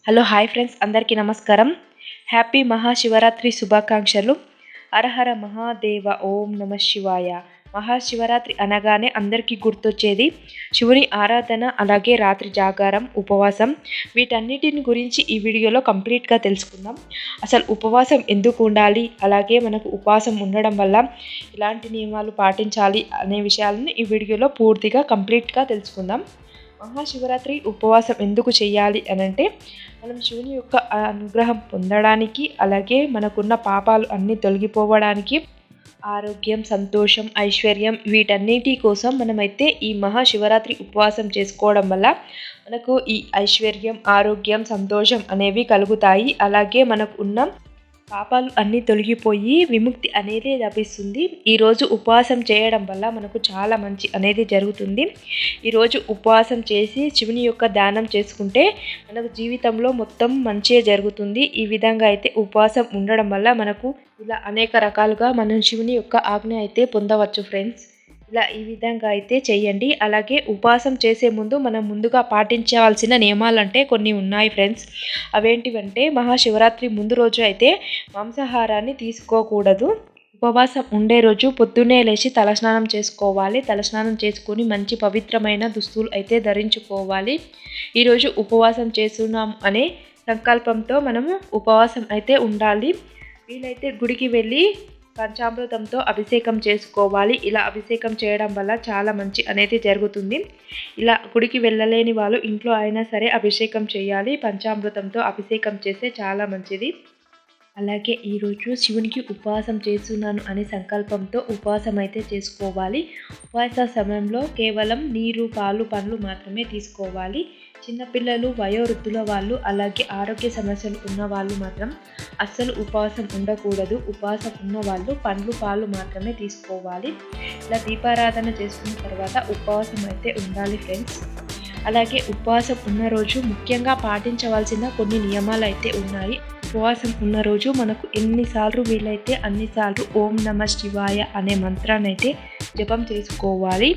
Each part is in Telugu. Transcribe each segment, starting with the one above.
హలో హాయ్ ఫ్రెండ్స్, అందరికీ నమస్కారం. హ్యాపీ మహాశివరాత్రి శుభాకాంక్షలు. హరహర మహాదేవ, ఓం నమ శివాయ. మహాశివరాత్రి అనగానే అందరికీ గుర్తొచ్చేది శివుని ఆరాధన, అలాగే రాత్రి జాగారం, ఉపవాసం. వీటన్నిటిని గురించి ఈ వీడియోలో కంప్లీట్గా తెలుసుకుందాం. అసలు ఉపవాసం ఎందుకు ఉండాలి, అలాగే మనకు ఉపవాసం ఉండడం వల్ల ఎలాంటి నియమాలు పాటించాలి అనే విషయాలను ఈ వీడియోలో పూర్తిగా కంప్లీట్గా తెలుసుకుందాం. మహాశివరాత్రి ఉపవాసం ఎందుకు చేయాలి అనంటే, మనం శివుని యొక్క అనుగ్రహం పొందడానికి, అలాగే మనకున్న పాపాలు అన్నీ తొలగిపోవడానికి, ఆరోగ్యం, సంతోషం, ఐశ్వర్యం వీటన్నిటి కోసం మనమైతే ఈ మహాశివరాత్రి ఉపవాసం చేసుకోవడం వల్ల మనకు ఈ ఐశ్వర్యం, ఆరోగ్యం, సంతోషం అనేవి కలుగుతాయి. అలాగే మనకు ఉన్న పాపాలు అన్నీ తొలగిపోయి విముక్తి అనేది లభిస్తుంది. ఈరోజు ఉపవాసం చేయడం వల్ల మనకు చాలా మంచి అనేది జరుగుతుంది. ఈరోజు ఉపవాసం చేసి శివుని యొక్క ధ్యానం చేసుకుంటే మనకు జీవితంలో మొత్తం మంచిగా జరుగుతుంది. ఈ విధంగా అయితే ఉపవాసం ఉండడం వల్ల మనకు ఇలా అనేక రకాలుగా మనం శివుని యొక్క ఆజ్ఞ అయితే పొందవచ్చు ఫ్రెండ్స్. ఇలా ఈ విధంగా అయితే చేయండి. అలాగే ఉపవాసం చేసే ముందు మనం ముందుగా పాటించవలసిన నియమాలు అంటే కొన్ని ఉన్నాయి ఫ్రెండ్స్. అవేంటివంటే, మహాశివరాత్రి ముందు రోజు అయితే మాంసాహారాన్ని తీసుకోకూడదు. ఉపవాసం ఉండే రోజు పొద్దున్నే లేచి తలస్నానం చేసుకోవాలి. తలస్నానం చేసుకొని మంచి పవిత్రమైన దుస్తులు అయితే ధరించుకోవాలి. ఈరోజు ఉపవాసం చేస్తున్నాం అనే సంకల్పంతో మనము ఉపవాసం అయితే ఉండాలి. వీలైతే గుడికి వెళ్ళి పంచామృతంతో అభిషేకం చేసుకోవాలి. ఇలా అభిషేకం చేయడం వల్ల చాలా మంచి అనేది జరుగుతుంది. ఇలా గుడికి వెళ్ళలేని వాళ్ళు ఇంట్లో అయినా సరే అభిషేకం చేయాలి. పంచామృతంతో అభిషేకం చేస్తే చాలా మంచిది. అలాగే ఈరోజు శివునికి ఉపవాసం చేస్తున్నాను అనే సంకల్పంతో ఉపవాసం అయితే చేసుకోవాలి. ఉపవాస సమయంలో కేవలం నీరు, పాలు, పండ్లు మాత్రమే తీసుకోవాలి. చిన్నపిల్లలు, వయోవృద్ధుల వాళ్ళు, అలాగే ఆరోగ్య సమస్యలు ఉన్న వాళ్ళు మాత్రం అస్సలు ఉపవాసం ఉండకూడదు. ఉపవాసం ఉన్న వాళ్ళు పండ్లు, పాలు మాత్రమే తీసుకోవాలి. ఇలా దీపారాధన చేసుకున్న తర్వాత ఉపవాసం అయితే ఉండాలి ఫ్రెండ్స్. అలాగే ఉపవాసం ఉన్న రోజు ముఖ్యంగా పాటించవలసిన కొన్ని నియమాలు అయితే ఉన్నాయి. ఉపవాసం ఉన్న రోజు మనకు ఎన్నిసార్లు వీలైతే అన్నిసార్లు ఓం నమ శివాయ అనే మంత్రాన్ని అయితే జపం చేసుకోవాలి.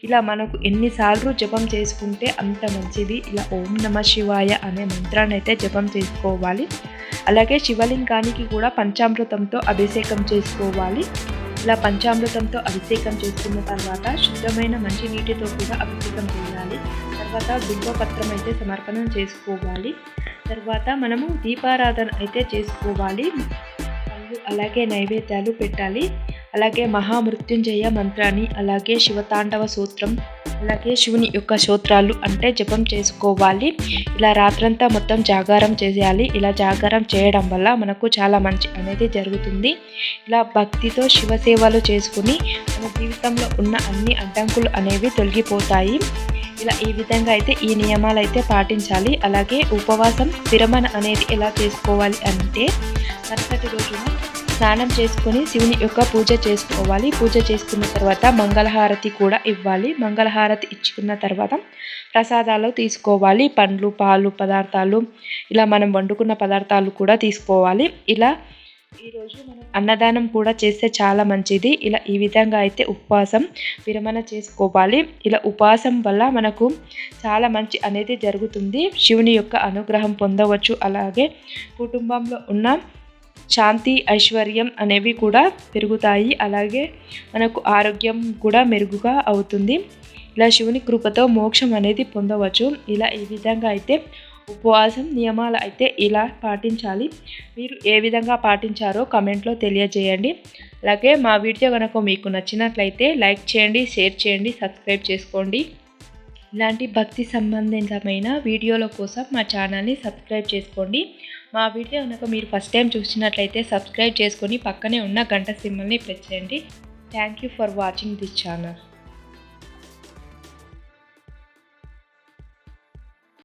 ఇలా మనకు ఎన్నిసార్లు జపం చేసుకుంటే అంత మంచిది. ఇలా ఓం నమ శివాయ అనే మంత్రాన్ని అయితే జపం చేసుకోవాలి. అలాగే శివలింగానికి కూడా పంచామృతంతో అభిషేకం చేసుకోవాలి. ఇలా పంచామృతంతో అభిషేకం చేసుకున్న తర్వాత శుద్ధమైన మంచి నీటితో కూడా అభిషేకం చేయాలి. తర్వాత బిల్వపత్రం అయితే సమర్పణం చేసుకోవాలి. తర్వాత మనము దీపారాధన అయితే చేసుకోవాలి. అలాగే నైవేద్యాలు పెట్టాలి. అలాగే మహామృత్యుంజయ మంత్రాన్ని, అలాగే శివతాండవ సూత్రం, అలాగే శివుని యొక్క స్తోత్రాలు అంటే జపం చేసుకోవాలి. ఇలా రాత్రంతా మొత్తం జాగారం చేయాలి. ఇలా జాగారం చేయడం వల్ల మనకు చాలా మంచి అనేది జరుగుతుంది. ఇలా భక్తితో శివసేవలు చేసుకుని మన జీవితంలో ఉన్న అన్ని అడ్డంకులు అనేవి తొలగిపోతాయి. ఇలా ఈ విధంగా అయితే ఈ నియమాలు అయితే పాటించాలి. అలాగే ఉపవాసం విరమణ అనేది ఎలా చేసుకోవాలి అంటే, మరుసటి రోజున స్నానం చేసుకొని శివుని యొక్క పూజ చేసుకోవాలి. పూజ చేసుకున్న తర్వాత మంగళహారతి కూడా ఇవ్వాలి. మంగళహారతి ఇచ్చుకున్న తర్వాత ప్రసాదాలు తీసుకోవాలి. పండ్లు, పాలు పదార్థాలు, ఇలా మనం వండుకున్న పదార్థాలు కూడా తీసుకోవాలి. ఇలా ఈరోజు మనం అన్నదానం కూడా చేస్తే చాలా మంచిది. ఇలా ఈ విధంగా అయితే ఉపవాసం విరమణ చేసుకోవాలి. ఇలా ఉపవాసం వల్ల మనకు చాలా మంచి అనేది జరుగుతుంది. శివుని యొక్క అనుగ్రహం పొందవచ్చు. అలాగే కుటుంబంలో ఉన్న శాంతి, ఐశ్వర్యం అనేవి కూడా పెరుగుతాయి. అలాగే మనకు ఆరోగ్యం కూడా మెరుగుగా అవుతుంది. ఇలా శివుని కృపతో మోక్షం అనేది పొందవచ్చు. ఇలా ఈ విధంగా అయితే ఉపవాసం నియమాలు అయితే ఇలా పాటించాలి. మీరు ఏ విధంగా పాటించారో కామెంట్లో తెలియజేయండి. అలాగే మా వీడియో కనుక మీకు నచ్చినట్లయితే లైక్ చేయండి, షేర్ చేయండి, సబ్స్క్రైబ్ చేసుకోండి. ఇలాంటి భక్తి సంబంధితమైన వీడియోల కోసం మా ఛానల్ని సబ్స్క్రైబ్ చేసుకోండి. మా వీడియో కనుక మీరు ఫస్ట్ టైం చూసినట్లయితే సబ్స్క్రైబ్ చేసుకొని పక్కనే ఉన్న గంట సింబల్ని ప్రెస్ చేయండి. Thank you for watching this channel.